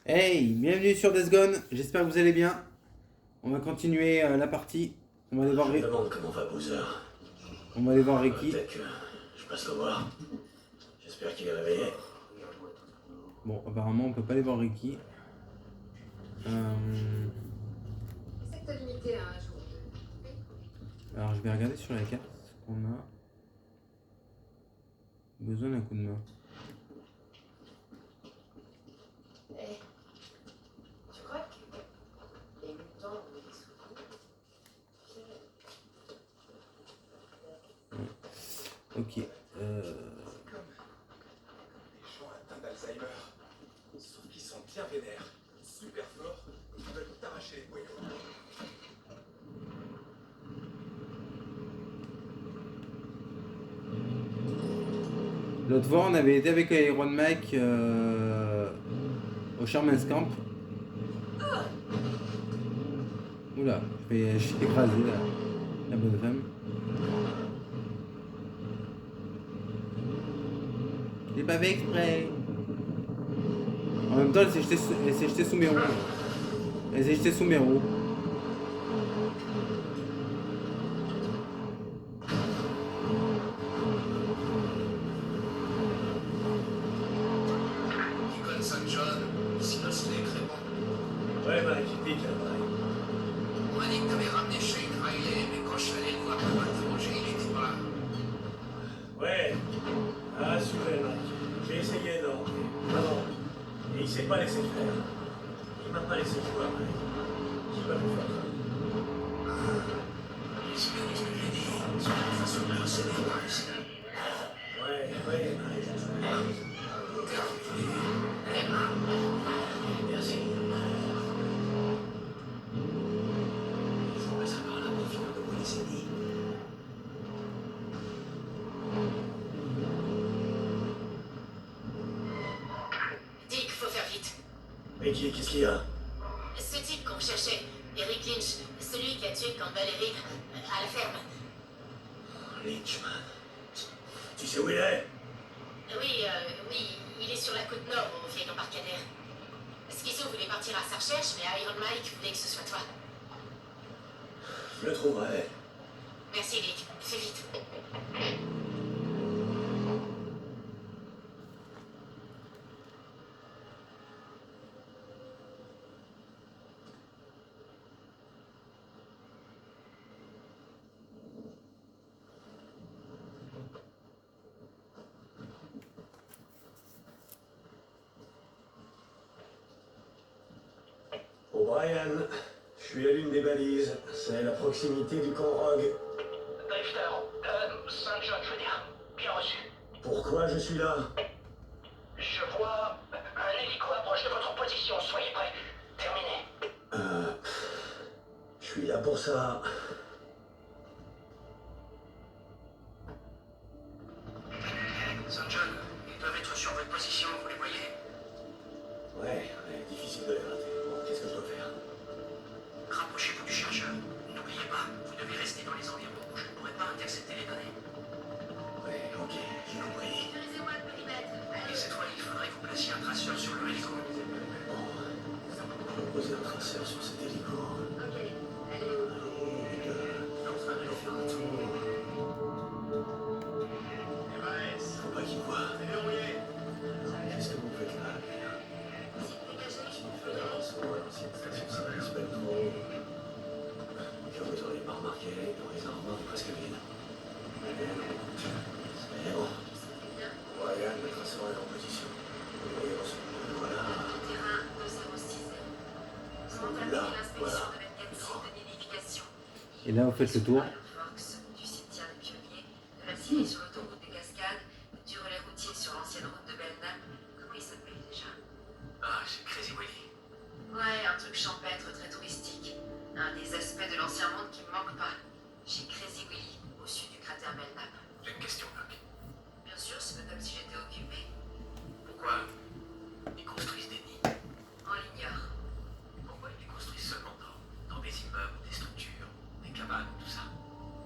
Hey, bienvenue sur Death Gone, j'espère que vous allez bien. On va continuer la partie. On va aller voir, Je me demande comment va Boozer. on va aller voir Ricky. Peut-être que je passe le voir. J'espère qu'il est réveillé. Bon, apparemment on peut pas aller voir Ricky. Secteur limité à un jour de... Alors je vais regarder sur la carte ce qu'on a. Besoin d'un coup de main. Eh, tu crois que les mutants ont des souvenirs? Ok. Les gens atteints d'Alzheimer, sauf qu'ils sont bien vénères, super forts, ils veulent t'arracher les boyaux. L'autre fois on avait été avec Iron Mike au Sherman's Camp. Oula, je suis écrasé là. La bonne femme. J'ai pas fait exprès. En même temps, elle s'est jetée sous mes roues. Elle s'est jetée sous mes roues. Nicole St. John, Silas Lake répond. Ouais, Mike, pique là, Mike. On m'a dit que t'avais ramené Shane Riley, mais quand je suis allé le voir pour l'interroger, il était pas là. Ouais. Assuré, Mike. J'ai essayé, non. Non. Et il s'est pas laissé faire. Il m'a pas laissé jouer, Mike. J'ai pas pu faire ça. C'est bien ce que j'ai dit. C'est une façon de procéder par ici. Ouais, Mike. Terminé. Merci. On passera par là pour finir de vous les aider. Dick, faut faire vite. Ricky, qu'est-ce qu'il y a? Ce type qu'on cherchait, Eric Lynch, celui qui a tué Campbell et Reed, à la ferme. Lynchman. Tu sais où il est? Oui, il est sur la côte nord, au vieil embarcadère. Schizo voulait partir à sa recherche, mais Iron Mike voulait que ce soit toi. Je le trouverai. Merci, Dick. Fais vite. O'Brien, je suis à l'une des balises. C'est la proximité du camp Rogue. Drifter, St. John, je veux dire. Bien reçu. Pourquoi je suis là? Je vois un hélico approche de votre position. Soyez prêts. Terminé. Je suis là pour ça. St. John, ils doivent être sur votre position, vous les voyez? Ouais, difficile de les rater. Bon, qu'est-ce que je dois faire? Rapprochez-vous du chercheur. N'oubliez pas, vous devez rester dans les environs où je ne pourrai pas intercepter les données. Ouais, ok, j'ai compris. Autorisez-moi le périmètre. Et cette fois, il faudrait que vous placiez un traceur sur le hélico. Bon, je vais poser un traceur sur cet hélico. Ok, allez où? En train de faire un tour. Faut pas qu'il me voie. Qu'est-ce que vous faites là? Site dégagé. Qui fait la rançon à l'ancienne station service Beltro. Comme vous auriez pas remarqué, dans les armoires est presque vide. C'est bon. Ryan, le traceur est en position. Vous voyez, voilà. Terrain 2060. Comment Là, l'inspection voilà. de 24 sites de nidification. Et là, vous faites le tour. Fox, du cimetière des pionniers, de la Syrie sur l'autoroute des Cascades, du relais routier sur l'ancienne route de Belknap. Comment il s'appelle déjà? Ah, c'est Crazy Willy. Ouais, un truc champêtre très touristique. Un des aspects de l'ancien monde qui me manque pas. Chez Crazy Willy, au sud du cratère Belknap. J'ai une question, Doc. Bien sûr, c'est pas comme si j'étais occupée. Pourquoi ils construisent des nids? On l'ignore. Pourquoi ils les construisent seulement dans des immeubles, des structures, des cabanes, tout ça?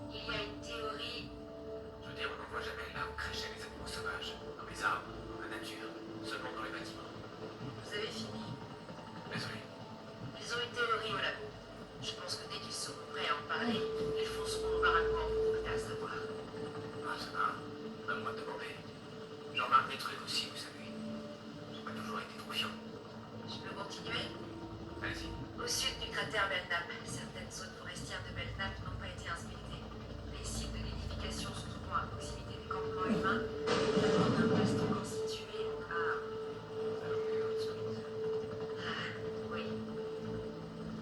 Il y a une théorie. Je veux dire, on n'en voit jamais là où crèchent les animaux sauvages, dans les arbres, dans la nature, seulement dans les bâtiments. Vous avez fini? sud du cratère Belknap, certaines zones forestières de Belknap n'ont pas été inspectées. Les sites de nidification se trouvant à proximité des campements humains, notamment un vaste constitué à... Ah, oui.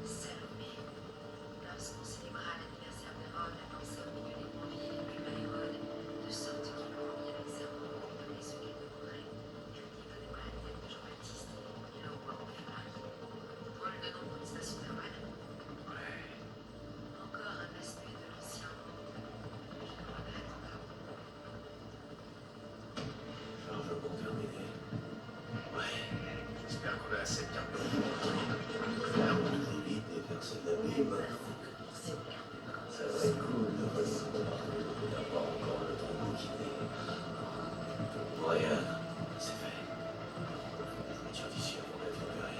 Salomé. Lorsqu'on célébra l'anniversaire d'Hérode, a dansé au milieu des convives et plus à Hérode, de sorte qu'il promit avec serment de lui donner ce qu'il demanderait. Et il donnera la tête de Jean-Baptiste et le roi en fut ravi. Paul de nom pour une station thermale. Ouais. Encore un aspect de l'ancien monde. Je le regrette encore. Largement terminé. Ouais. J'espère qu'on a assez de carburant. La route est vide et personne n'abîme. Ça va être cool de d'avoir encore le temps bouquiné. Ryan, c'est fait. Je me tire d'ici avant d'être libéré.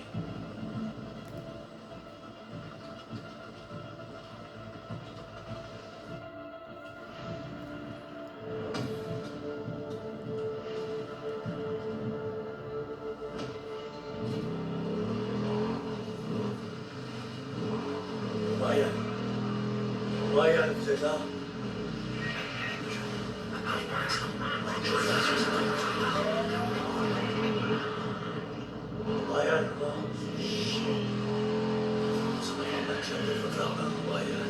Ryan. Ryan, vous êtes là? Ryan, non. Ça va pas matière de votre jardin, Ryan.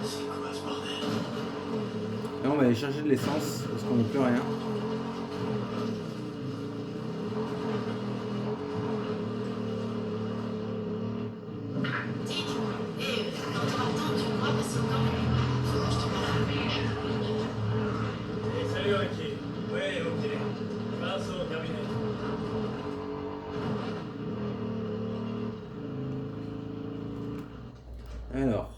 C'est quoi ce bordel? Là, on va aller chercher de l'essence parce qu'on n'a plus rien. Dick, quand tu entends, tu crois passer au camp? Faut que je te parle. Salut Ricky. Oui, ok. Pinceau, terminé. Alors,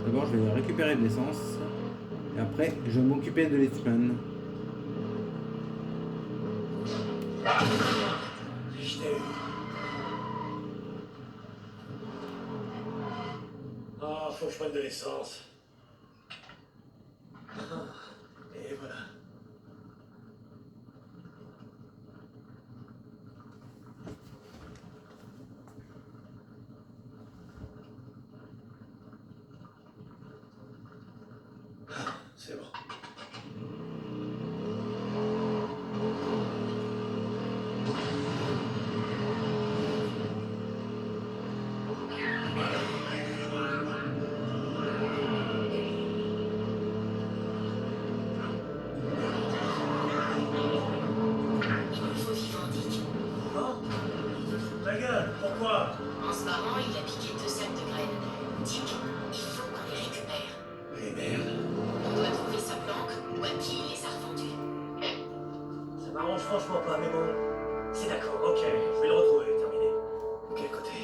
d'abord, je vais récupérer de l'essence. Et après, je vais m'occuper de l'Eastman. Je t'ai eu. Ah, faut que je prenne de l'essence. Et voilà. C'est bon. Il nous faut vivant, Dick. Hein? Ta gueule, pourquoi? En se barrant, il a piqué 2 sacs de graines. Dick, il faut qu'on les récupère. Eh merde. On doit trouver sa planque ou à qui il les a revendus. Ça m'arrange franchement pas, mais bon. C'est d'accord, ok. Je vais le retrouver, terminé. De quel côté?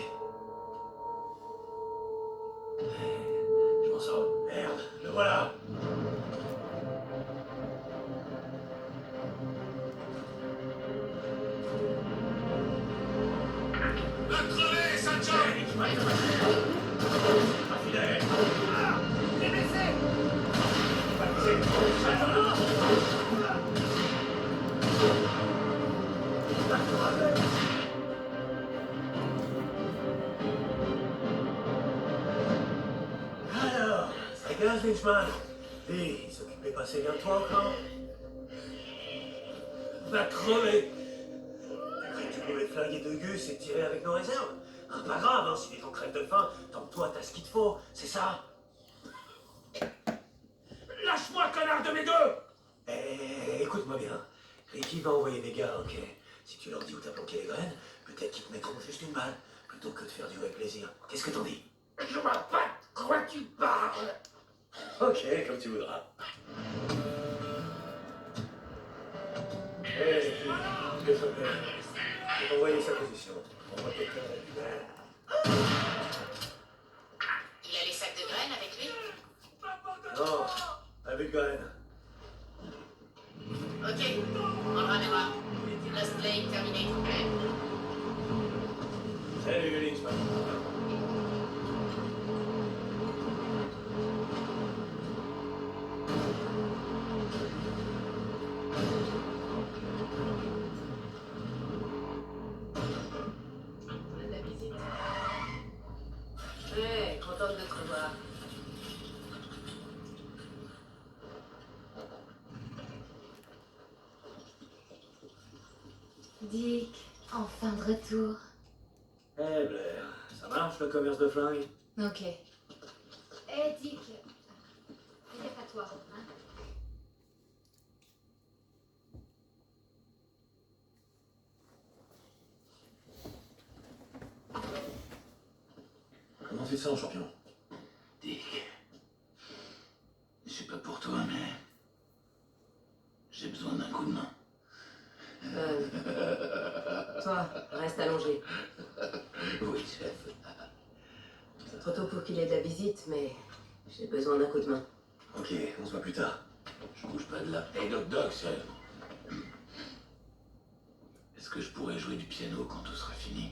Je m'en sors. Merde, le voilà. Va crever, Sancho! Pas fidèle. T'es blessé! Pas blessé. Alors, ça gaz, Lynchman. Dis, il s'occupait pas assez bien de toi encore? Va crever! T'as cru que tu pouvais te flinguer de Gus et tirer avec nos réserves? Hein, pas grave, hein, si les gens crèvent de faim, tant que toi t'as ce qu'il te faut, c'est ça? Lâche-moi, connard de mes deux! Eh, écoute-moi bien. Ricky va envoyer des gars, ok? Si tu leur dis où t'as planqué les graines, peut-être qu'ils te mettront juste une balle, plutôt que de faire du vrai plaisir. Qu'est-ce que t'en dis? Je vois pas de quoi tu parles! Ok, comme tu voudras. Hé, je vais t'envoyer sa position. On va quelqu'un récupérer. Il a les sacs de graines avec lui? Non, avec graine. Ok, on le ramènera. Lost Lake terminé. Salut, Lynch. De la visite. Ouais, contente de te revoir. Dick, enfin de retour. Eh Blair, ça marche le commerce de flingues? Ok. Eh Dick, fais gaffe à toi, hein. Comment tu te sens, champion? Dick, je sais pas pour toi, mais j'ai besoin d'un coup de main. Toi, reste allongé. Oui, chef. C'est trop tôt pour qu'il ait de la visite, mais j'ai besoin d'un coup de main. Ok, on se voit plus tard. Je bouge pas de là. Hey, Doc, chef. Est-ce que je pourrais jouer du piano quand tout sera fini?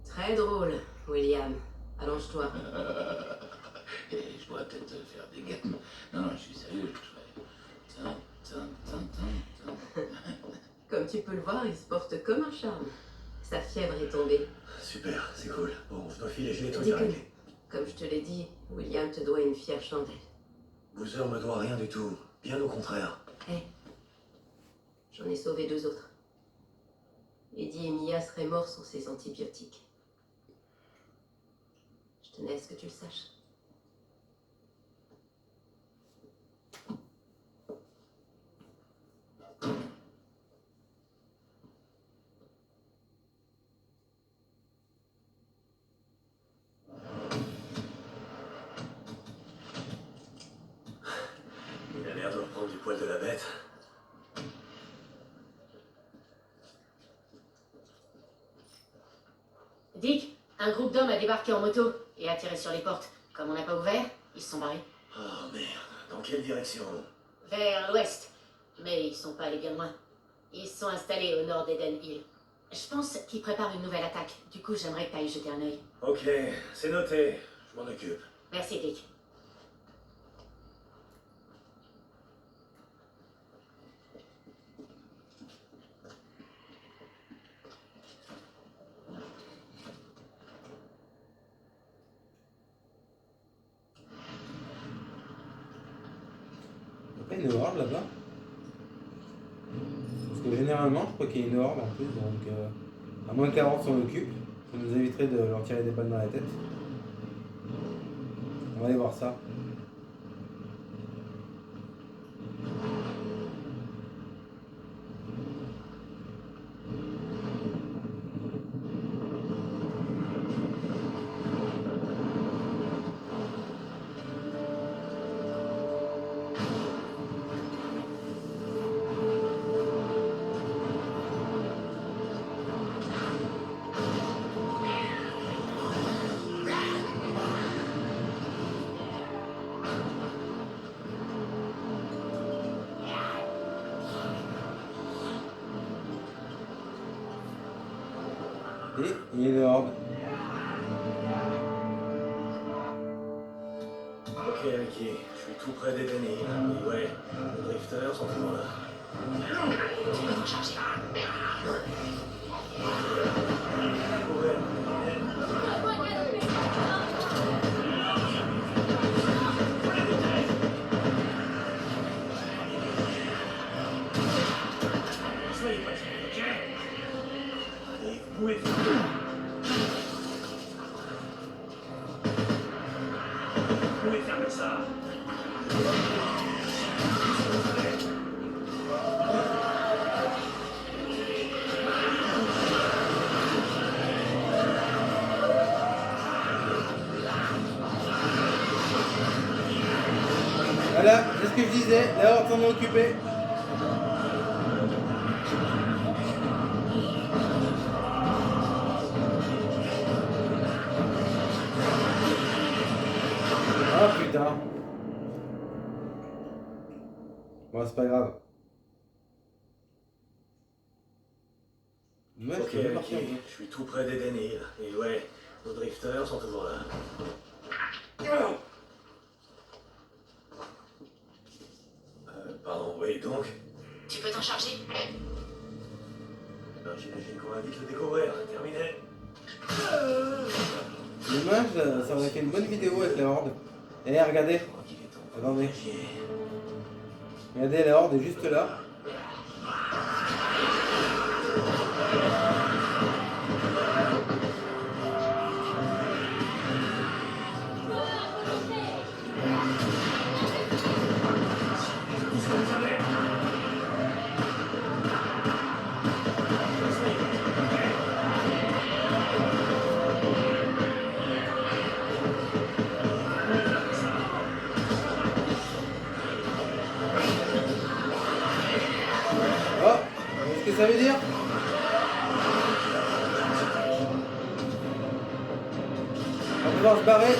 Très drôle, William. Allonge-toi. Et je pourrais peut-être faire des gammes. Non, je suis sérieux. Je ferais... Comme tu peux le voir, il se porte comme un charme. Sa fièvre est tombée. Super, c'est cool. Bon, je dois filer, j'ai les trucs Dis à que- régler. Comme je te l'ai dit, William te doit une fière chandelle. Boozer me doit rien du tout. Bien au contraire. J'en ai sauvé 2 autres. Eddie et Mia seraient morts sans ces antibiotiques. Je tenais à ce que tu le saches. Il a l'air de reprendre du poil de la bête. Dick, un groupe d'hommes a débarqué en moto et a tiré sur les portes. Comme on n'a pas ouvert, ils se sont barrés. Oh merde, dans quelle direction? Vers l'ouest. Mais ils sont pas allés bien loin. Ils se sont installés au nord d'Eden Hill. Je pense qu'ils préparent une nouvelle attaque. Du coup, j'aimerais que tu ailles jeter un œil. Ok, c'est noté. Je m'en occupe. Merci, Dick. Il n'y a pas une horde là-bas? Parce que généralement, je crois qu'il y a une horde en plus, donc à moins que la horde s'en occupe, ça nous éviterait de leur tirer des balles dans la tête. On va aller voir ça. Et il y a une horde. Ok, Ricky, je suis tout près d'Eden Hill. Et ouais, les drifters sont toujours là. Ouais. Soyez patient, ok? Allez, vous pouvez faire. Vous pouvez fermer ça. Voilà, c'est ce que je disais, la horde s'en est occupée. Oh putain. Bon, c'est pas grave. Ouais, Ok, je peux partir. Ricky, je suis tout près d'Eden Hill. Et ouais, nos drifters sont toujours là. Pardon, oui, donc Tu peux t'en charger? j'imagine qu'on va vite le découvrir. Terminé. Dommage, ça aurait fait une bonne vidéo avec la horde. Eh, regardez. Je crois qu'il est temps de Attendez. réagir. Regardez, la horde est juste là. Oh, qu'est-ce que ça veut dire? On va pouvoir se barrer.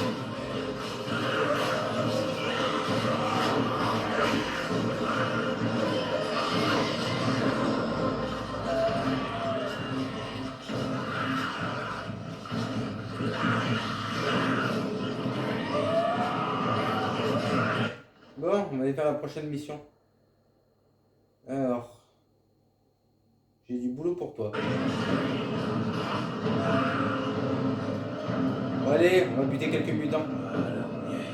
Bon, on va aller faire la prochaine mission. Alors, j'ai du boulot pour toi. Bon, allez, on va buter quelques mutants. Voilà, on y est.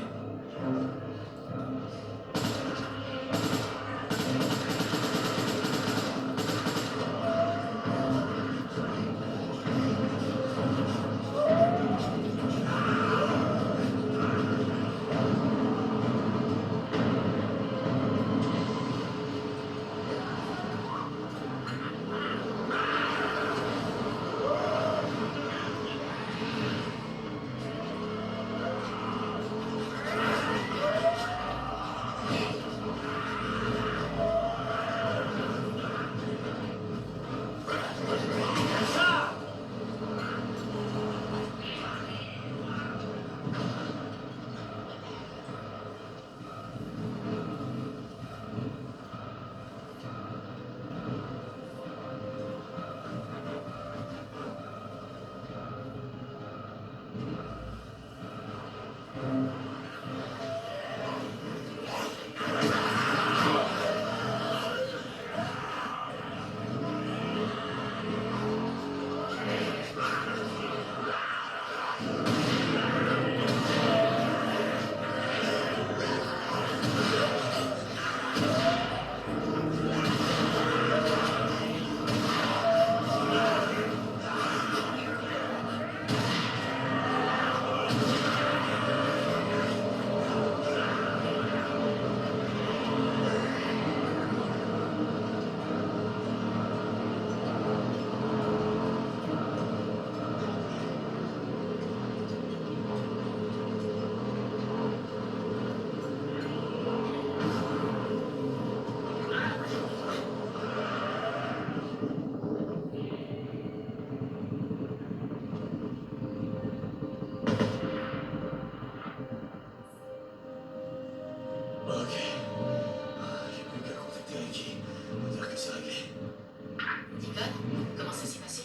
Ok. J'ai plus qu'à contacter Ricky. Pour dire que c'est réglé. Deacon, comment ça s'est passé?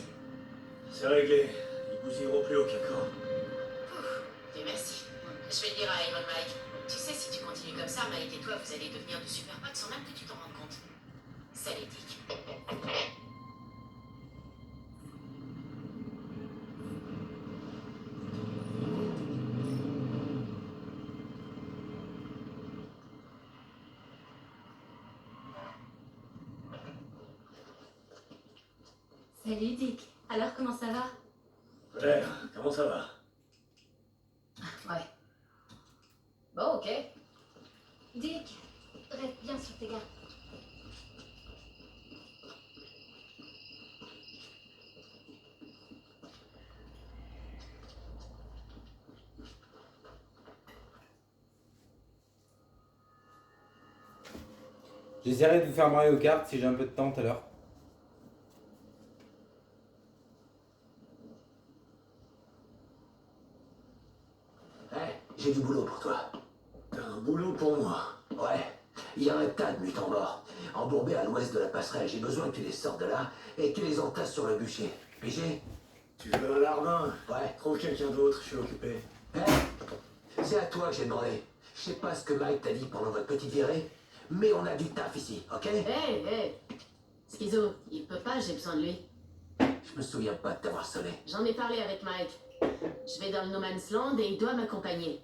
C'est réglé. Ils bousilleront plus aucun camp. Dieu merci. Je vais le dire à Iron Mike. Tu sais, si tu continues comme ça, Mike et toi, vous allez devenir de super potes sans même que tu t'en rendes compte. Salut, Dick. Salut Dick. Alors comment ça va? Claire, comment ça va? Ouais. Bon, ok. Dick, reste bien sur tes gardes. J'essaierai de vous faire Mario Kart si j'ai un peu de temps tout à l'heure. J'ai du boulot pour toi. T'as un boulot pour moi. Ouais, il y a un tas de mutants morts. Embourbés à l'ouest de la passerelle, j'ai besoin que tu les sortes de là et que tu les entasses sur le bûcher. Pigé? Tu veux un larbin? Ouais. Trouve quelqu'un d'autre, je suis occupé. C'est à toi que j'ai demandé. Je sais pas ce que Mike t'a dit pendant votre petite virée, mais on a du taf ici, ok? Hé. Schizo, il peut pas, j'ai besoin de lui. Je me souviens pas de t'avoir sonné. J'en ai parlé avec Mike. Je vais dans le No Man's Land et il doit m'accompagner.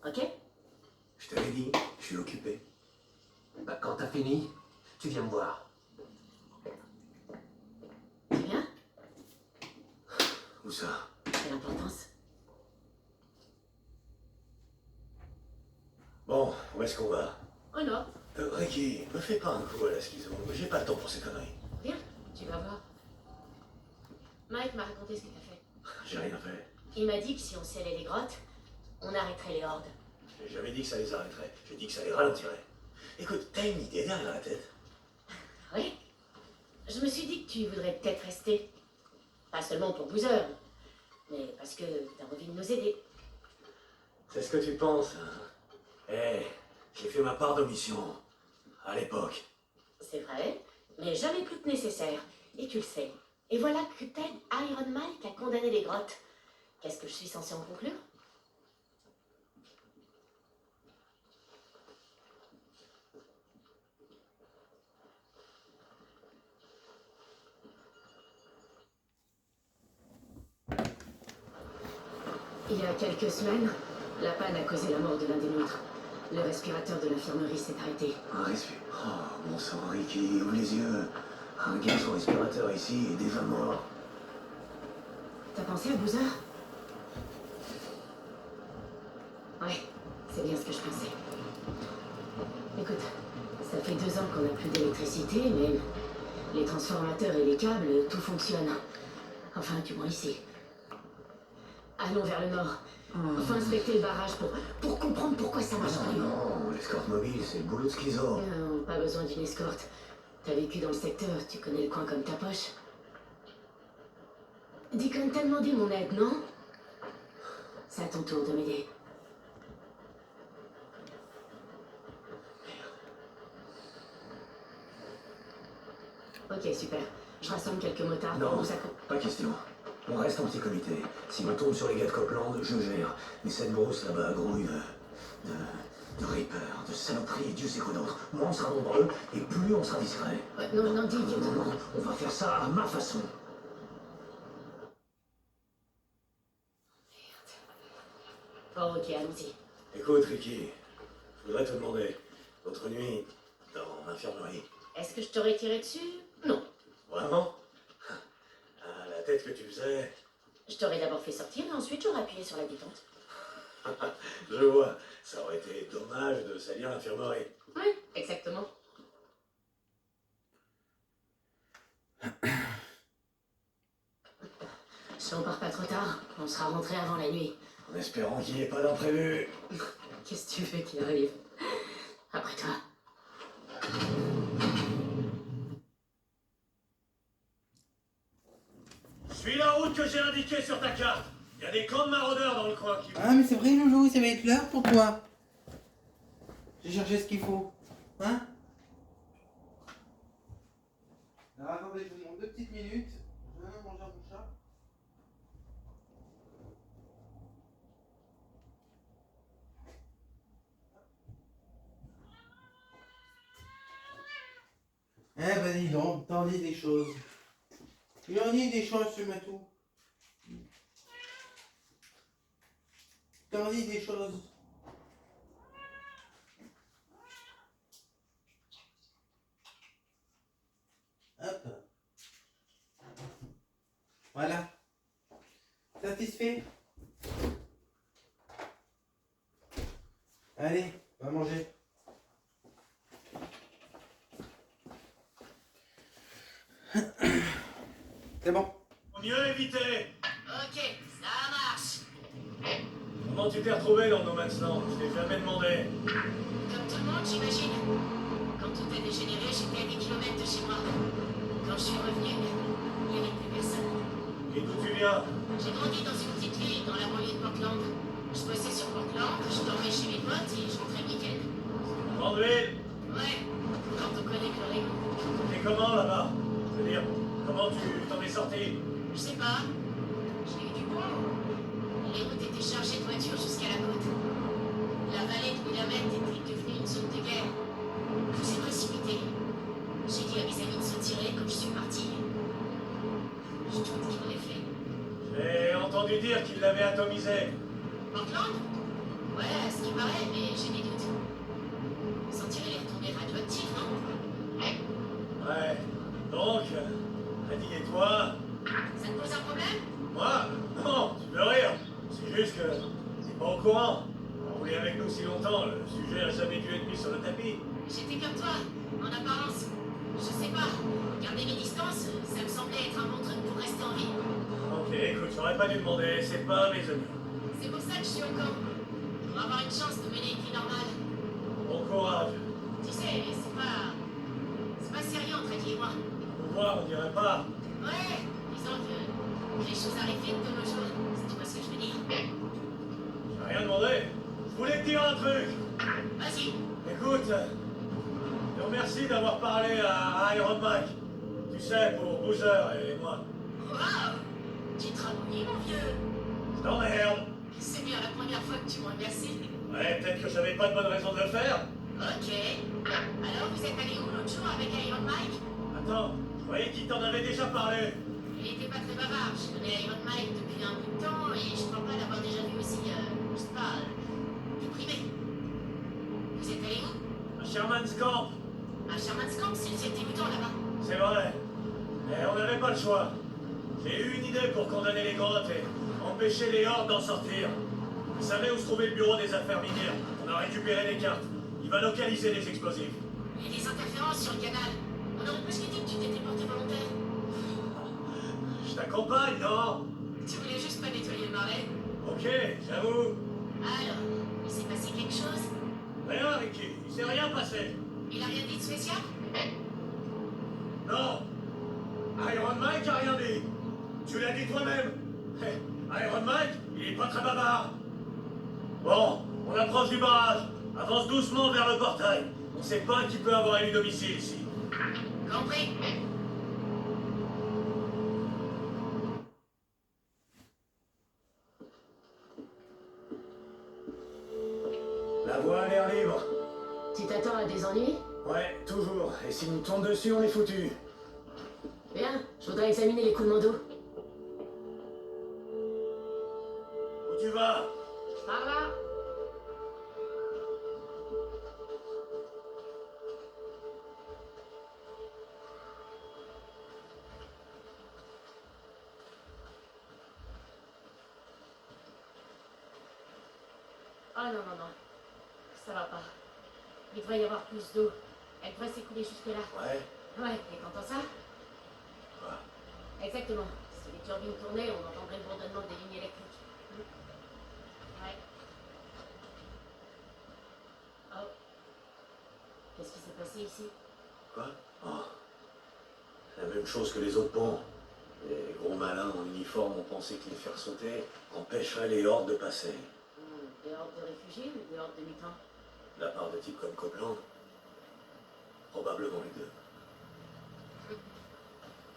Ok? Je t'avais dit, je suis occupé. Bah quand t'as fini, tu viens me voir. Tu viens? Où ça? Quelle importance? Bon, où est-ce qu'on va? Oh non, Ricky, me fais pas un coup à la schizo. J'ai pas le temps pour ces conneries. viens, tu vas voir. Mike m'a raconté ce que t'as fait. J'ai rien fait. Il m'a dit que si on scellait les grottes, on arrêterait les hordes. J'ai jamais dit que ça les arrêterait. J'ai dit que ça les ralentirait. Écoute, t'as une idée derrière la tête? Oui. Je me suis dit que tu voudrais peut-être rester. Pas seulement pour Boozer, mais parce que t'as envie de nous aider. C'est ce que tu penses, hein? J'ai fait ma part d'omission. À l'époque. C'est vrai, mais jamais plus que nécessaire. Et tu le sais. Et voilà que t'aides Iron Mike à condamner les grottes. Qu'est-ce que je suis censée en conclure? Il y a quelques semaines, la panne a causé la mort de l'un des nôtres. Le respirateur de l'infirmerie s'est arrêté. Un respire. Oh, mon sang, Ricky, ouvre les yeux. Un gars sur respirateur ici est déjà mort. T'as pensé à Boozer? Ouais, c'est bien ce que je pensais. Écoute, ça fait 2 ans qu'on n'a plus d'électricité, mais les transformateurs et les câbles, tout fonctionne. Enfin, du moins ici. Allons vers le nord. Enfin, inspecter le barrage pour comprendre pourquoi ça marche plus. Non, l'escorte mobile, c'est le boulot de schizo. Non, pas besoin d'une escorte. T'as vécu dans le secteur, tu connais le coin comme ta poche. Deacon t'a demandé mon aide, non? C'est à ton tour de m'aider. Ok, super. Je rassemble quelques motards pour Non, nous accompagner. pas question. On reste en petit comité. Si on tombe sur les gars de Copland, je gère. Mais cette brosse là-bas grouille de Reaper, de saloperies et Dieu sait quoi d'autre. Moins on sera nombreux, et plus on sera discret. Ouais, non, dis, Non, on va faire ça à ma façon. Oh, ok, allons-y. Écoute, Ricky, je voudrais te demander, l'autre nuit, dans l'infirmerie, Est-ce que je t'aurais tiré dessus? Non. vraiment? À la tête que tu faisais, Je t'aurais d'abord fait sortir et ensuite j'aurais appuyé sur la détente. je vois, ça aurait été dommage de salir l'infirmerie. Oui, exactement. Si on part pas trop tard, on sera rentré avant la nuit. En espérant qu'il n'y ait pas d'imprévu. Qu'est-ce que tu veux qu'il arrive? Après toi. Suis la route que j'ai indiquée sur ta carte. Il y a des camps de maraudeurs dans le coin qui... Ah mais c'est vrai Loulou, ça va être l'heure pour toi. J'ai cherché ce qu'il faut. Hein? Alors attendez, je vous demande 2 petites minutes. Je vais aller manger à mon chat. Eh ben dis donc, t'en dis des choses. Il en dit des choses, ce matou. T'en dis des choses. Hop. Voilà. Satisfait? Allez, va manger. C'est bon. Faut mieux éviter. Ok, ça marche. Comment tu t'es retrouvé dans No Man's Land? Je t'ai jamais demandé. Comme tout le monde, j'imagine. Quand tout a dégénéré, j'étais à des kilomètres de chez moi. Quand je suis revenu, il n'y avait plus personne. Et d'où tu viens? J'ai grandi dans une petite ville dans la banlieue de Portland. Je bossais sur Portland, je dormais chez mes potes et je rentrais le week-end. Grande ville? Ouais, quand on connaît plus rien. T'es comment là-bas? Je veux dire, comment tu t'en es sorti? Je sais pas. J'ai eu du bon. Les routes étaient chargées de voitures jusqu'à la côte. La vallée de Willamette était devenue une zone de guerre. Tout s'est précipité. J'ai dit à mes amis de se tirer quand je suis parti. Je doute qu'ils l'aient fait. J'ai entendu dire qu'il l'avait atomisé. Portland? Ouais, à ce qui paraît, mais j'ai des doutes. Sans tirer les retombées radioactives, non? Ouais. Donc, Eddie et toi? Ça te pose un problème? Moi? Non, tu peux rire. C'est juste que t'es pas au courant. Rouler avec nous si longtemps, le sujet a jamais dû être mis sur le tapis. J'étais comme toi, en apparence. Je sais pas, garder mes distances, ça me semblait être un bon truc pour rester en vie. Ok, écoute, j'aurais pas dû demander, c'est pas mes amis. C'est pour ça que je suis au camp. Pour avoir une chance de mener une vie normale. Bon courage. Tu sais, c'est pas sérieux entre Eddie et moi. Pouvoir, on dirait pas. Ouais, disons que les choses arrivent vite de nos jours, si tu vois ce que je veux dire. J'ai rien demandé. Je voulais te dire un truc. Vas-y. Écoute, je te remercie d'avoir parlé à Iron Mike. Tu sais, pour Boozer et moi. Waouh! Tu te rhabilles, mon vieux. Je t'emmerde. C'est bien la première fois que tu me remercies. Ouais, peut-être que j'avais pas de bonne raison de le faire. Ok. Alors, vous êtes allé où l'autre jour avec Iron Mike? Attends, je croyais qu'il t'en avait déjà parlé. Il était pas très bavard. Je connais Iron Mike depuis un bout de temps et je crois pas l'avoir déjà vu aussi, je sais pas, déprimé. Vous êtes allé où? À Sherman's Camp. À Sherman's Camp, c'est le ciel débutant là-bas. C'est vrai. Mais on n'avait pas le choix. J'ai eu une idée pour condamner les grottes et empêcher les hordes d'en sortir. Vous savez où se trouvait le bureau des affaires minières? On a récupéré les cartes. Il va localiser les explosifs. Il y a des interférences sur le canal. On aurait presque dit que tu t'étais porté volontaire. Je t'accompagne, non? Tu voulais juste pas nettoyer le marais. Ok, j'avoue. Alors, il s'est passé quelque chose? Rien, Ricky. Il s'est rien passé. Il a rien dit de spécial? Non. Iron Mike a rien dit. Tu l'as dit toi-même. Iron Mike, il est pas très bavard. Bon, on approche du barrage. Avance doucement vers le portail. On sait pas qui peut avoir élu domicile ici. Compris. La voie a l'air libre. Tu t'attends à des ennuis? Ouais, toujours. Et s'il nous tombe dessus, on est foutu. Bien, je voudrais examiner les coulements d'eau. Où tu vas? Par là. Oh non, non, non. Ça va pas. Il devrait y avoir plus d'eau. Elle devrait s'écouler jusque-là. Ouais. Ouais, et t'entends ça? Quoi? Exactement. Si les turbines tournaient, on entendrait le bourdonnement des lignes électriques. Ouais. Oh. Qu'est-ce qui s'est passé ici? Quoi? Oh. La même chose que les autres ponts. Les gros malins en uniforme ont pensé que les faire sauter empêcherait les hordes de passer. Des hordes de réfugiés ou des hordes de mutants? De la part de types comme Copeland, probablement les deux.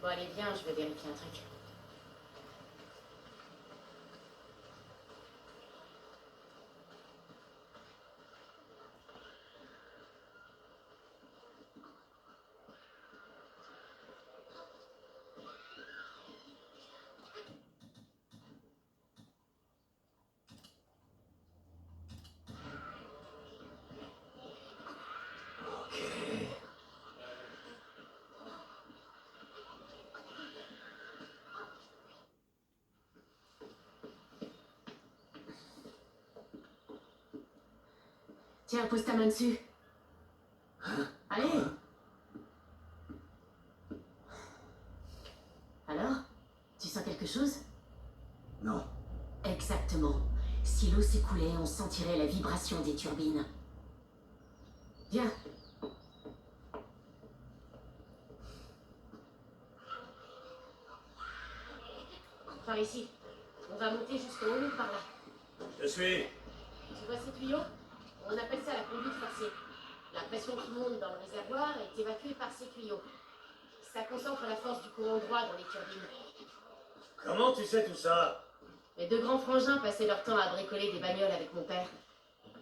Bon, allez, viens, je vais vérifier un truc. Ok. Tiens, pose ta main dessus. Hein? Allez. Alors? Tu sens quelque chose? Non. Exactement. Si l'eau s'écoulait, on sentirait la vibration des turbines. Viens. Par ici. On va monter jusqu'au haut par là. Je suis. Tu vois ces tuyaux? On appelle ça la conduite forcée. La pression qui monte dans le réservoir est évacuée par ces tuyaux. Ça concentre la force du courant droit dans les turbines. Comment tu sais tout ça? Mes deux grands frangins passaient leur temps à bricoler des bagnoles avec mon père.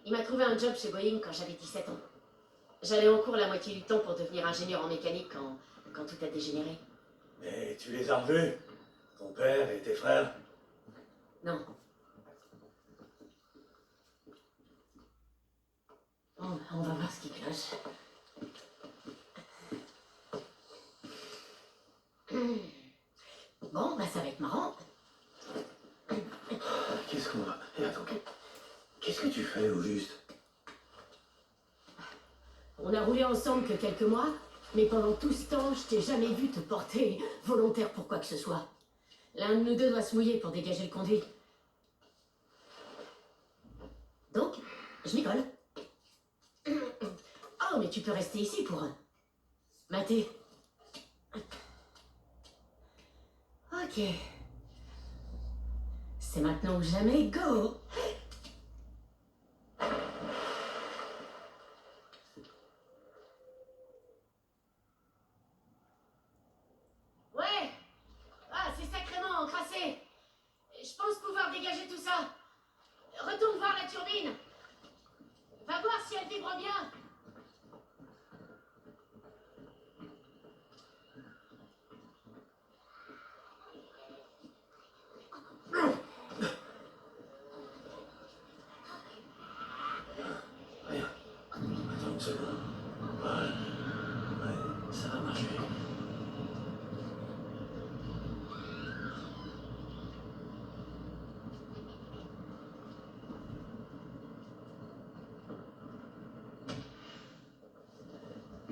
Il m'a trouvé un job chez Boeing quand j'avais 17 ans. J'allais en cours la moitié du temps pour devenir ingénieur en mécanique quand tout a dégénéré. Mais tu les as revus? Ton père et tes frères? Non. Bon, on va voir ce qui cloche. Bon, bah ça va être marrant. Qu'est-ce qu'on va... Et attends, qu'est-ce que tu fais au juste? On a roulé ensemble que quelques mois, mais pendant tout ce temps, je t'ai jamais vu te porter volontaire pour quoi que ce soit. L'un de nous deux doit se mouiller pour dégager le conduit. Donc, je m'y colle. Oh, mais tu peux rester ici pour mater. Ok. C'est maintenant ou jamais, go! Ouais! Ah, c'est sacrément encrassé! Je pense pouvoir dégager tout ça. Retourne voir la turbine. Va voir si elle vibre bien. Rien. Attends une seconde. Voilà. Ouais, ça va marcher.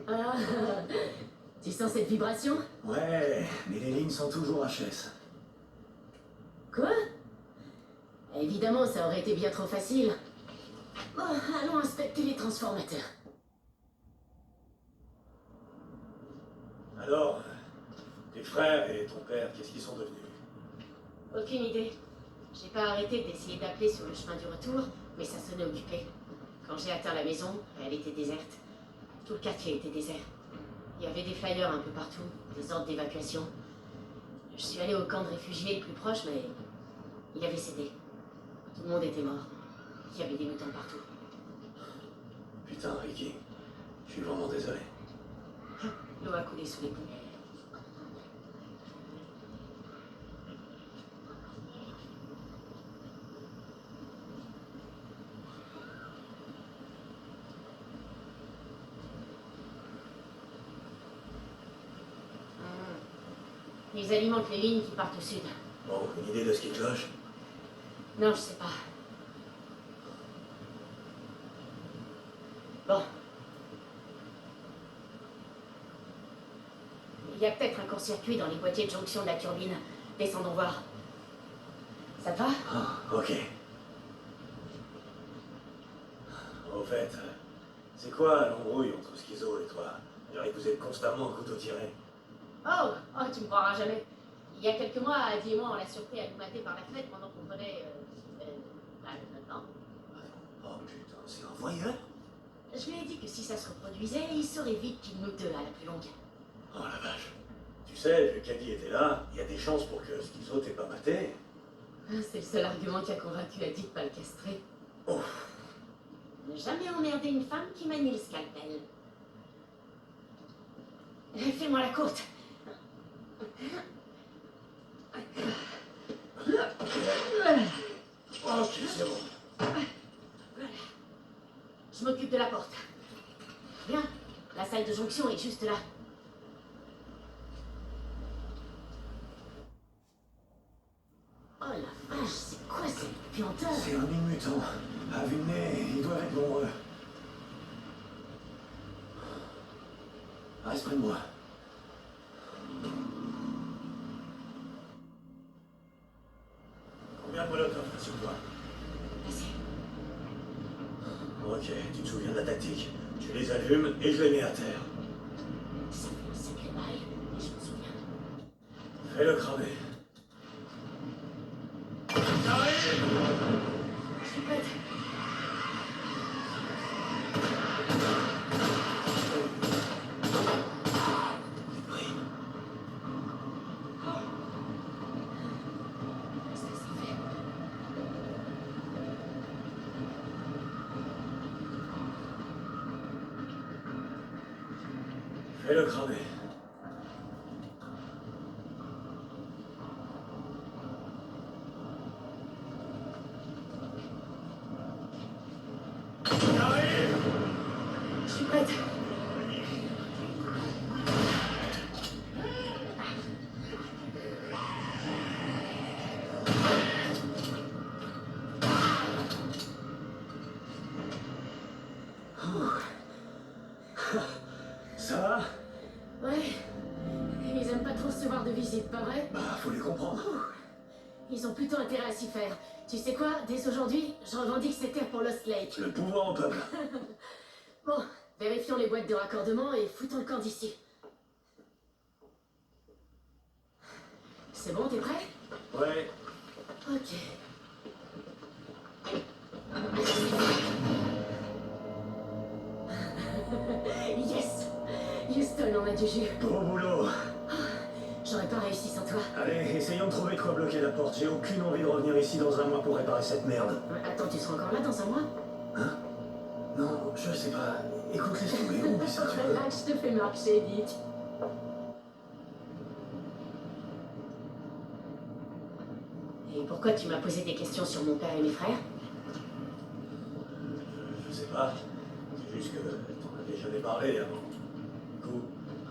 Ah, tu sens cette vibration? Ouais, mais les lignes sont toujours HS. Quoi? Évidemment, ça aurait été bien trop facile. Bon, allons inspecter les transformateurs. Alors, tes frères et ton père, qu'est-ce qu'ils sont devenus? Aucune idée. J'ai pas arrêté d'essayer d'appeler sur le chemin du retour, mais ça sonnait occupé. Quand j'ai atteint la maison, elle était déserte. Tout le quartier était désert. Il y avait des flyers un peu partout, des ordres d'évacuation. Je suis allé au camp de réfugiés le plus proche, mais il avait cédé. Tout le monde était mort. Il y avait des mutants partout. Putain, Ricky, je suis vraiment désolé. L'eau a coulé sous les ponts. Ils alimentent les lignes qui partent au sud. Bon, une idée de ce qui cloche? Non, je sais pas. Bon. Il y a peut-être un court-circuit dans les boîtiers de jonction de la turbine. Descendons voir. Ça te va? Ah, ok. Au fait, c'est quoi l'embrouille entre Schizo et toi? On dirait que vous êtes constamment au couteau tiré. Oh, tu me croiras jamais. Il y a quelques mois, Adi et moi, on l'a surpris à nous mater par la fenêtre pendant qu'on prenait... non. Oh putain, c'est un voyeur? Je lui ai dit que si ça se reproduisait, il saurait vite qu'il nous deux à la plus longue. Oh la vache. Tu sais, vu qu'Adi était là, il y a des chances pour que Schizo t'ait pas maté. C'est le seul argument qui a convaincu Adi de pas le castrer. Oh. Ne jamais emmerder une femme qui manie le scalpel. Fais-moi la courte. Ok, c'est bon. Voilà. Je m'occupe de la porte. Viens, la salle de jonction est juste là. Oh la vache, c'est quoi cette puanteur? C'est un mutant. À vue de nez, ils doivent être nombreux. Reste près de moi. Combien de molotovs, s'il vous plaît? Assez. Ok, tu te souviens de la tactique? Tu les allumes et je les mets à terre. Ça fait un sacré bail, mais je me souviens. Fais-le cramer. Fais-le cramer. J'arrive! Je suis prête. Ça va? Ouais. Ils aiment pas trop recevoir de visite, pas vrai? Bah, faut les comprendre. Ils ont plutôt intérêt à s'y faire. Tu sais quoi? Dès aujourd'hui, je revendique ces terres pour Lost Lake. Le pouvoir au peuple. Bon, vérifions les boîtes de raccordement et foutons le camp d'ici. C'est bon, t'es prêt? Ouais. Ok. Yes! Houston, on a du jus. Beau boulot. J'aurais pas réussi sans toi. Allez, essayons de trouver de quoi bloquer la porte. J'ai aucune envie de revenir ici dans un mois pour réparer cette merde. Attends, tu seras encore là dans un mois? Hein? Non, je sais pas. Écoute, laisse tomber, oublie ça, tu veux. Relax, je te fais marcher, Dick. Et pourquoi tu m'as posé des questions sur mon père et mes frères? Je sais pas. C'est juste que t'en avais jamais parlé avant. Du coup,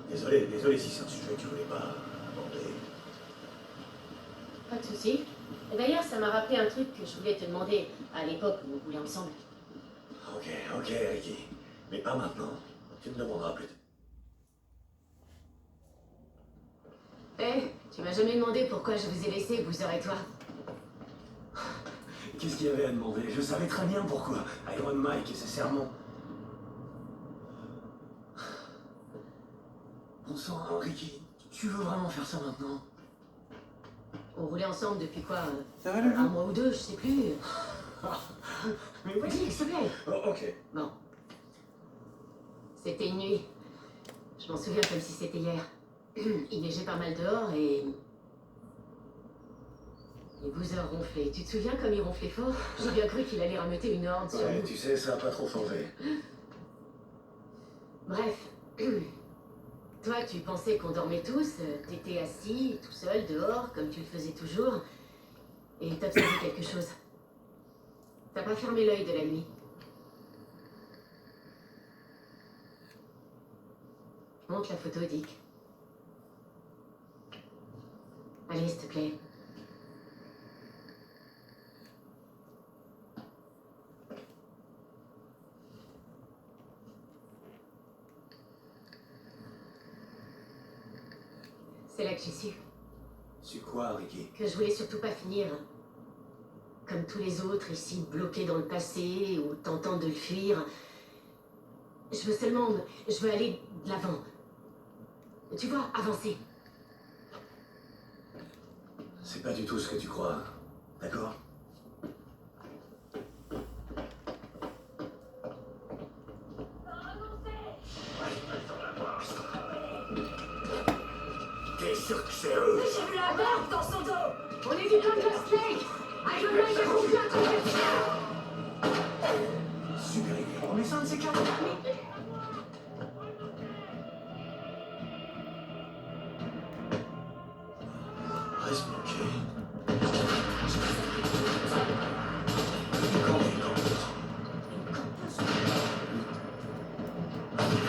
désolé si c'est un sujet que tu voulais pas aborder. Pas de soucis. Et d'ailleurs, ça m'a rappelé un truc que je voulais te demander à l'époque où on roulait ensemble. Ok, Ricky. Mais pas maintenant. Tu me demanderas plus tard. Tu m'as jamais demandé pourquoi je vous ai laissé, Boozer et toi. Qu'est-ce qu'il y avait à demander? Je savais très bien pourquoi. Iron Mike et ses sermons. Bon sang, Ricky, tu veux vraiment faire ça maintenant? On roulait ensemble depuis quoi Ça va, le un mois ou deux, je sais plus. Mais oui. Vas-y, s'il te plaît. Oh, ok. Bon. C'était une nuit. Je m'en souviens comme si c'était hier. Il neigeait pas mal dehors et... Les Boozer ronflaient. Tu te souviens comme il ronflait fort? J'ai bien cru qu'il allait rameuter une horde sur Ouais, nous. tu sais, ça a pas trop changé. Bref. Toi, tu pensais qu'on dormait tous. T'étais assis, tout seul, dehors, comme tu le faisais toujours. Et t'observais quelque chose. T'as pas fermé l'œil de la nuit. Montre la photo, Dick. Allez, s'il te plaît. C'est là que j'ai su C'est quoi, Ricky? que je voulais surtout pas finir comme tous les autres ici, bloqués dans le passé ou tentant de le fuir. Je veux seulement... Je veux aller de l'avant. Tu vois, avancer. C'est pas du tout ce que tu crois. D'accord? T'es sûr que c'est eux? J'ai vu la barbe dans son dos. On est du camp de Lost Lake. Iron Man est rompu un truc comme ça. Super idée. On met ça un de ces quatre. Reste bloqué.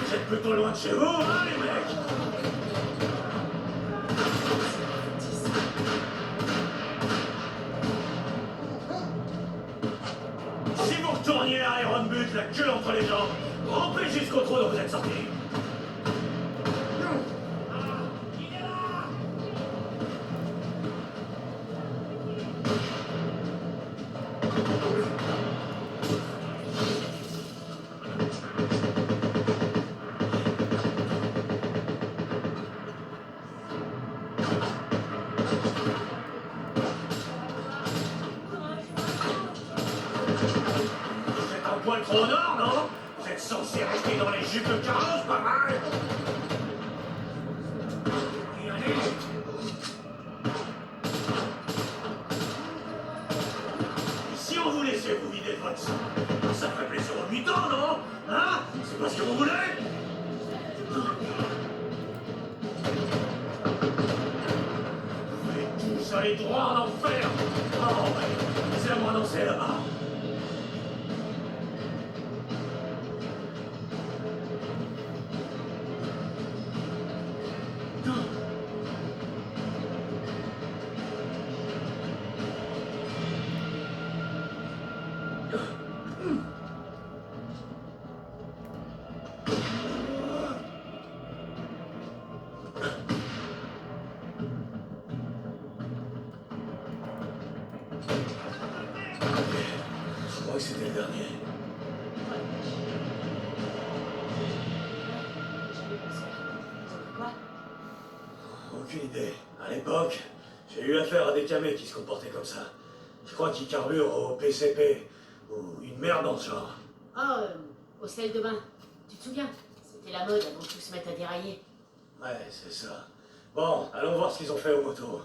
Vous êtes plutôt loin de chez vous, hein, les mecs? Si vous retourniez à Iron Butte, la queue entre les jambes, rampez jusqu'au trou dont vous êtes sortis. Vous êtes un poil trop au nord, non? Vous êtes pensez rester dans les jupes de carrosse, pas mal? Et allez! Et si on vous laissait vous vider de votre sang, ça ferait plaisir aux mutants, non? Hein? C'est pas ce que vous voulez? Vous allez tous aller droit en enfer! Oh, ouais. C'est à moi d'annoncer là-bas. Je crois que c'était le dernier. Quoi? Aucune idée. À l'époque, j'ai eu affaire à des camés qui se comportaient comme ça. Je crois qu'ils carburent au PCP, ou une merde dans ce genre. Oh, au sel de bain. Tu te souviens? C'était la mode avant que tout se mette à dérailler. Ouais, c'est ça. Bon, allons voir ce qu'ils ont fait aux motos.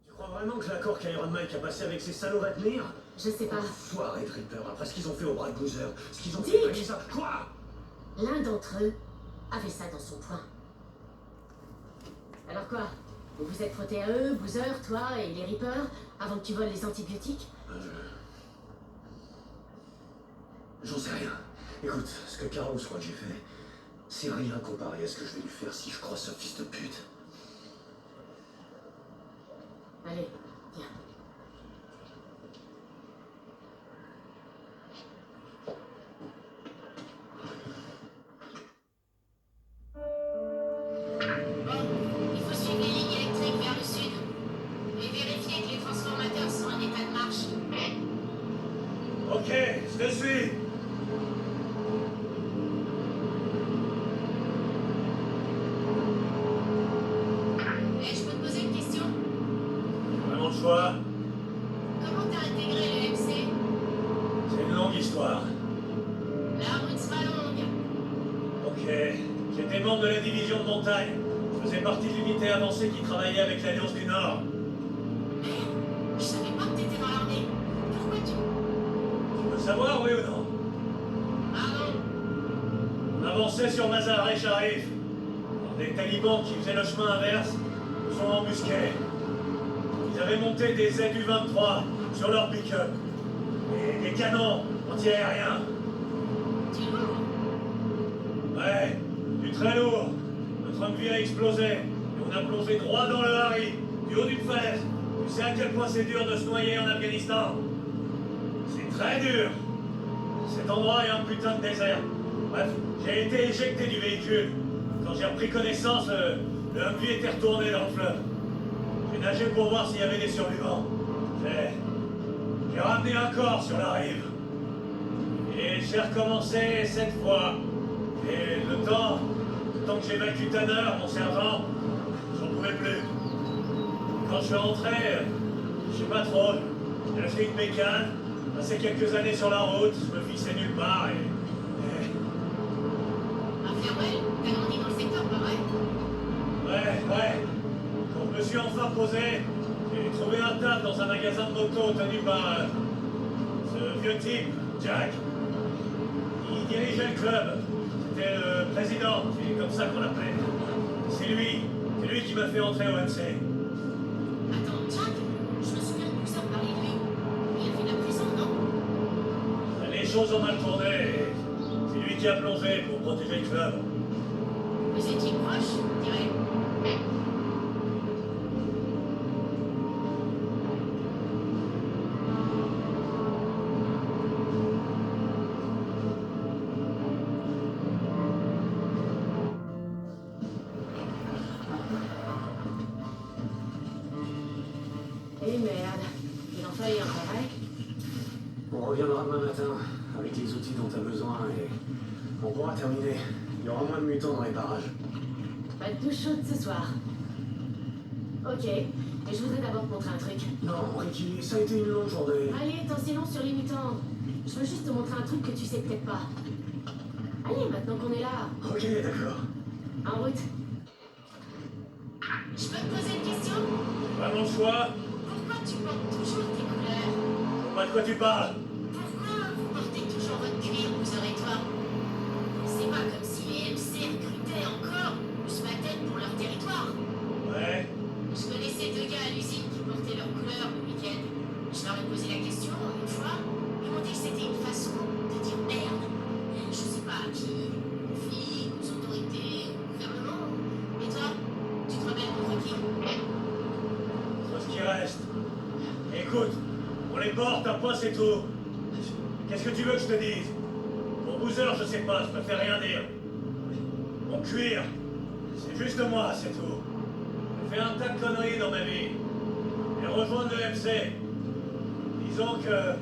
Tu crois vraiment que l'accord qu'Iron Mike a passé avec ces salauds va tenir? Je sais pas. Foiré de Reaper, après ce qu'ils ont fait au Brad Boozer, ce qu'ils ont Dick! fait à Lisa. Quoi? L'un d'entre eux avait ça dans son poing. Alors quoi? Vous vous êtes frotté à eux, Boozer, toi et les Reapers, avant que tu voles les antibiotiques? J'en sais rien. Écoute, ce que Carlos croit que j'ai fait, c'est rien comparé à ce que je vais lui faire si je croise ce fils de pute. Allez, viens. Il faut suivre les lignes électriques vers le sud. Et vérifier que les transformateurs sont en état de marche. Ok, je te suis. Et je peux te poser une question? Vraiment le choix. Comment t'as intégré le MC? C'est une longue histoire. La route sera longue. Ok, j'étais membre de la division de montagne. Je faisais partie de l'unité avancée qui travaillait avec l'Alliance du Nord. Mais je savais pas que t'étais dans l'armée. Pourquoi tu... Tu veux savoir, oui ou non? Pardon? On avançait sur Mazar et Sharif. Des talibans qui faisaient le chemin inverse nous ont embusqués. Ils avaient monté des ZU-23 sur leur pick-up. Et des canons anti-aériens. Tu lourd? Ouais, du très lourd. Notre Humvee a explosé. Et on a plongé droit dans le Harry, du haut d'une falaise. Tu sais à quel point c'est dur de se noyer en Afghanistan? C'est très dur. Cet endroit est un putain de désert. Bref, j'ai été éjecté du véhicule. Quand j'ai repris connaissance, le Humvee était retourné dans le fleuve. J'ai nagé pour voir s'il y avait des survivants. J'ai ramené un corps sur la rive. Et j'ai recommencé cette fois. Et le temps que j'évacue Tanner, mon sergent, j'en pouvais plus. Quand je suis rentré, je sais pas trop, j'ai acheté une bécane, passé quelques années sur la route, je me fixais nulle part et... À Farewell, t'as grandi dans le secteur, pas vrai? Ouais. Quand je me suis enfin posé, j'ai trouvé un taf dans un magasin de moto tenu par ce vieux type, Jack. Il dirigeait le club. C'était le président, c'est comme ça qu'on l'appelait. C'est lui qui m'a fait entrer au MC. Attends, Jack, je me souviens de Boozer parler de lui. Il a fait de la prison, non? Les choses ont mal tourné et c'est lui qui a plongé pour protéger le club. Vous étiez proches, je dirais. Eh merde, il en fallait un vrai. On reviendra demain matin avec les outils dont tu as besoin et on pourra terminer. Il y aura moins de mutants dans les parages. Pas de douche chaude ce soir. Ok, et je voudrais d'abord te montrer un truc. Non, Ricky, ça a été une longue journée. Allez, t'en sais long sur les mutants. Je veux juste te montrer un truc que tu sais peut-être pas. Allez, maintenant qu'on est là, Ok, d'accord. en route. Je peux te poser une question? Pas mon choix. Pourquoi tu portes toujours tes couleurs? Je vois pas de quoi tu parles. Pourquoi vous portez toujours votre cuir, Boozer et toi? C'est pas comme si les MC recrutaient encore ou se battaient pour leur territoire. Ouais. Je connaissais 2 gars à l'usine qui portaient leurs couleurs le week-end. Je leur ai posé la question une fois. Ils m'ont dit que c'était une façon de dire merde. Je sais pas à qui, aux flics, aux autorités, au gouvernement. Et toi, tu te rebelles contre qui? Soit ce qui reste. Écoute, on les porte, un point c'est tout. Qu'est-ce que tu veux que je te dise? Pour Boozer, je sais pas, je préfère rien dire. Mon cuir, c'est juste moi, c'est tout. J'ai fait un tas de conneries dans ma vie. Et rejoindre le MC, disons que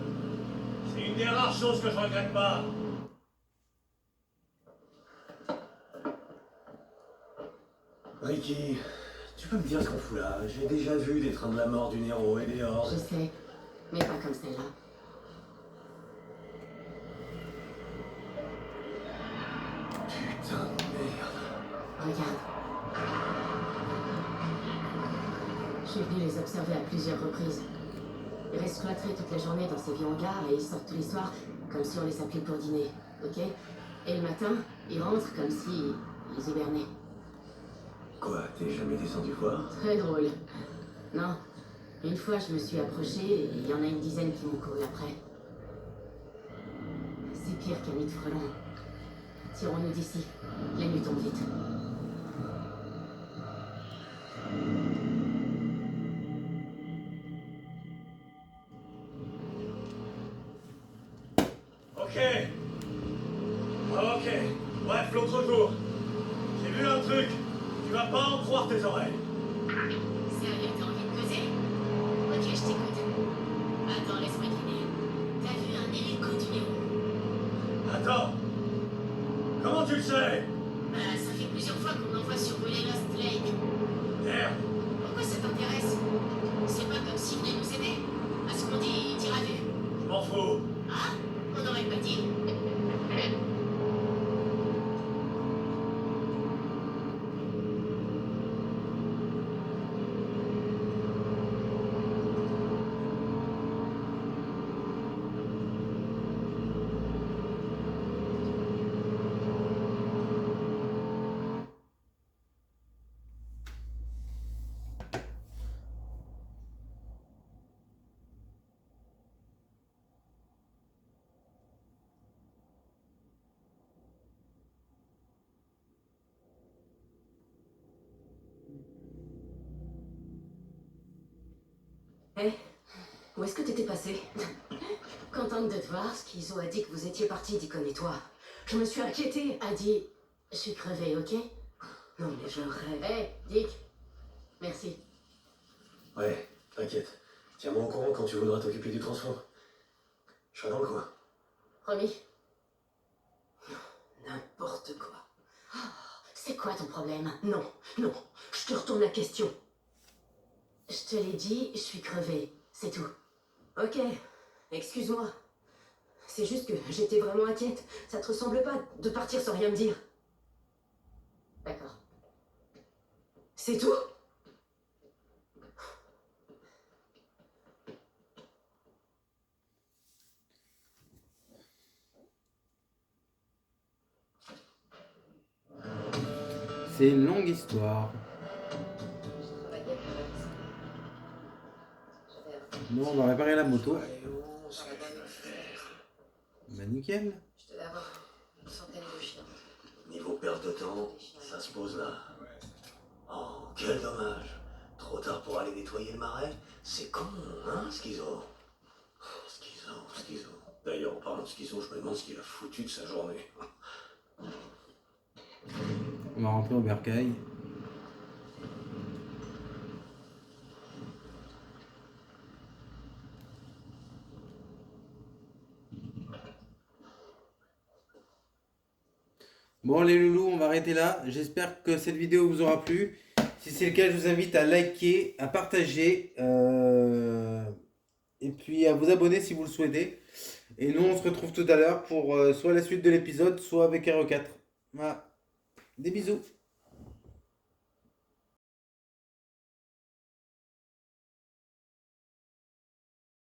c'est une des rares choses que je regrette pas. Ricky, tu peux me dire ce qu'on fout là? J'ai déjà vu des trains de la mort du Nero et des Je hordes. sais, mais pas comme celle-là. Putain de merde. Regarde. Je suis venu les observer à plusieurs reprises. Ils restent cloîtrés toute la journée dans ces vieux hangars et ils sortent tous les soirs comme si on les appelait pour dîner, ok? Et le matin, ils rentrent comme si ils hibernaient. Quoi, t'es jamais descendu voir? Très drôle. Non. Une fois, je me suis approchée et il y en a une dizaine qui m'ont couru après. C'est pire qu'un nid de frelons. Tirons-nous d'ici. Les nuits tombent vite. Ok. Ok. Bref, l'autre jour, j'ai vu un truc. Tu vas pas en croire tes oreilles. Sérieux, t'as envie de causer? Ok, je t'écoute. Attends, laisse-moi deviner. T'as vu un hélico du Nero? Attends. Comment tu le sais? Bah, ça fait plusieurs fois qu'on envoie survoler Lost Lake. Merde. Pourquoi ça t'intéresse? C'est pas comme s'il venait nous aider. À ce qu'on dit, il tire à vue. Je m'en fous. Ah? On n'aurait pas dit? Hé, où est-ce que t'étais passé? Contente de te voir, Schizo a dit que vous étiez partis, Deacon et toi. Je me suis inquiétée. A dit, je suis crevée, ok? Non mais je rêve. Hé, Dick. Merci. Ouais, t'inquiète. Tiens-moi au courant quand tu voudras t'occuper du transport. Je serai dans le coin. Promis. N'importe quoi. Ah, c'est quoi ton problème? Non, non, je te retourne la question. Je te l'ai dit, je suis crevée, c'est tout. Ok, excuse-moi. C'est juste que j'étais vraiment inquiète. Ça te ressemble pas de partir sans rien me dire. D'accord. C'est tout? C'est une longue histoire. Bon, on va réparer la moto. Bah nickel. Je devais avoir une centaine de chiens. Niveau perte de temps, ça se pose là. Oh, quel dommage. Trop tard pour aller nettoyer le marais. C'est con, hein, Schizo? Schizo. D'ailleurs, en parlant de Schizo, je me demande ce qu'il a foutu de sa journée. On va rentrer au bercail. Bon les loulous, on va arrêter là. J'espère que cette vidéo vous aura plu. Si c'est le cas, je vous invite à liker, à partager et puis à vous abonner si vous le souhaitez. Et nous, on se retrouve tout à l'heure pour soit la suite de l'épisode, soit avec RE4. Voilà. Des bisous.